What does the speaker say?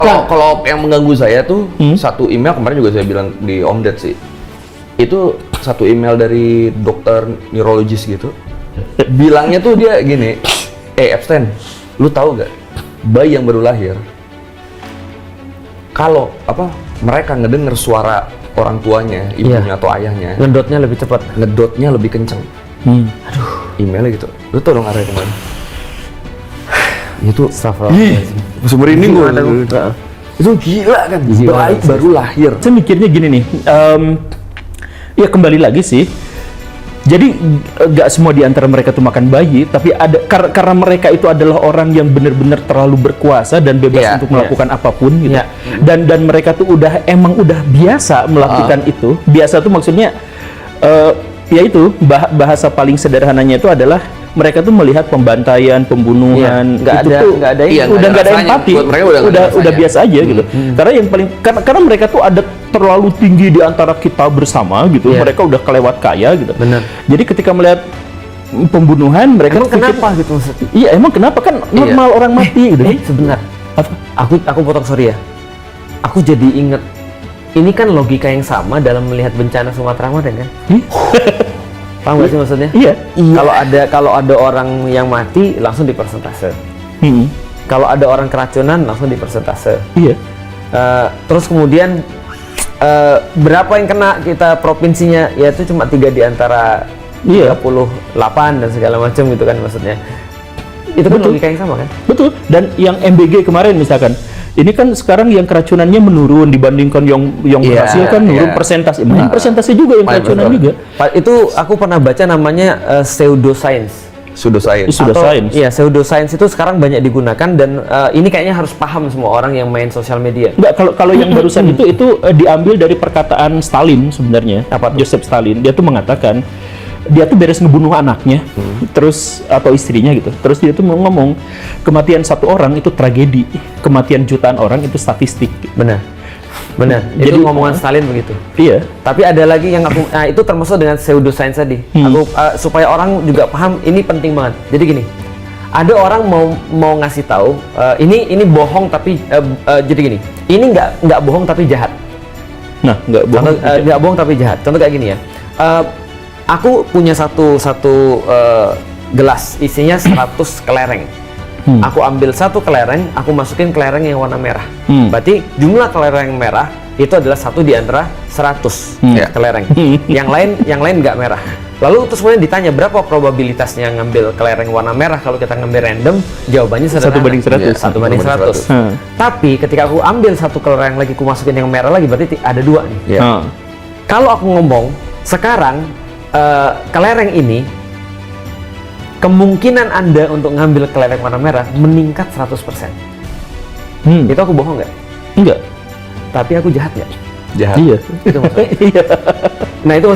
Kalau yang mengganggu saya tuh satu email kemarin juga saya bilang di Om Ded sih. Itu satu email dari dokter neurologis gitu. Bilangnya tuh dia gini, Epstein, lu tahu gak bayi yang baru lahir kalau mereka ngedenger suara orang tuanya, ibunya atau ayahnya, ngedotnya lebih cepat, ngedotnya lebih kenceng. Aduh, emailnya gitu. Lu tau dong arahnya kemana? Itu sumber ini itu gila kan, bayi baru lahir. Saya mikirnya gini nih, ya kembali lagi sih. Jadi nggak semua di antara mereka tuh makan bayi, tapi ada karena mereka itu adalah orang yang benar-benar terlalu berkuasa dan bebas untuk melakukan apapun gitu. Dan mereka tuh emang udah biasa melakukan itu. Biasa tuh maksudnya ya itu bahasa paling sederhananya itu adalah mereka tuh melihat pembantaian, pembunuhan, nggak ada empati, udah biasa aja gitu. Karena yang paling karena mereka tuh ada terlalu tinggi di antara kita bersama gitu. Mereka udah kelewat kaya gitu. Benar. Jadi ketika melihat pembunuhan mereka emang kenapa gitu maksudnya? Iya, emang kenapa kan normal orang mati gitu. Sebentar. Aku potong, sorry ya. Aku jadi inget ini kan logika yang sama dalam melihat bencana Sumatera kemarin kan? Paham nggak sih maksudnya? Iya. Kalau ada orang yang mati langsung dipersentase. Kalau ada orang keracunan langsung dipersentase. Iya. Terus kemudian berapa yang kena kita provinsinya? Ya itu cuma 3 di antara 38 dan segala macam gitu kan maksudnya. Itu kan logika yang sama kan? Betul. Dan yang MBG kemarin misalkan, ini kan sekarang yang keracunannya menurun dibandingkan yang berhasil kan menurun persentase. Persentase juga yang keracunan juga. Itu aku pernah baca namanya pseudoscience. Pseudoscience. Iya, pseudoscience itu sekarang banyak digunakan dan ini kayaknya harus paham semua orang yang main sosial media. Enggak, kalau yang barusan itu diambil dari perkataan Stalin sebenarnya. Joseph Stalin. Dia tuh mengatakan dia tuh beres ngebunuh anaknya, terus atau istrinya gitu. Terus dia tuh mau ngomong kematian satu orang itu tragedi, kematian jutaan orang itu statistik. Benar. Jadi itu ngomongan Stalin begitu. Iya. Tapi ada lagi yang aku, itu termasuk dengan pseudoscience tadi. Aku supaya orang juga paham ini penting banget. Jadi gini, ada orang mau ngasih tahu ini bohong tapi jadi gini, ini nggak bohong tapi jahat. Nah, nggak bohong tapi jahat. Contoh kayak gini ya. Aku punya satu gelas isinya 100 kelereng. Aku ambil satu kelereng, aku masukin kelereng yang warna merah. Berarti jumlah kelereng merah itu adalah 1 di antara 100 kelereng. Yang lain nggak merah. Lalu terus kemudian ditanya berapa probabilitasnya ngambil kelereng warna merah kalau kita ngambil random? Jawabannya sederhana. 1 banding 100. Tapi ketika aku ambil satu kelereng lagi, aku masukin yang merah lagi, berarti ada 2 nih. Kalau aku ngomong sekarang kelereng ini kemungkinan Anda untuk ngambil kelereng warna merah meningkat 100%. Itu aku bohong nggak? Enggak. Tapi aku jahat nggak? Jahat. Iya. Itu maksudnya. Nah itu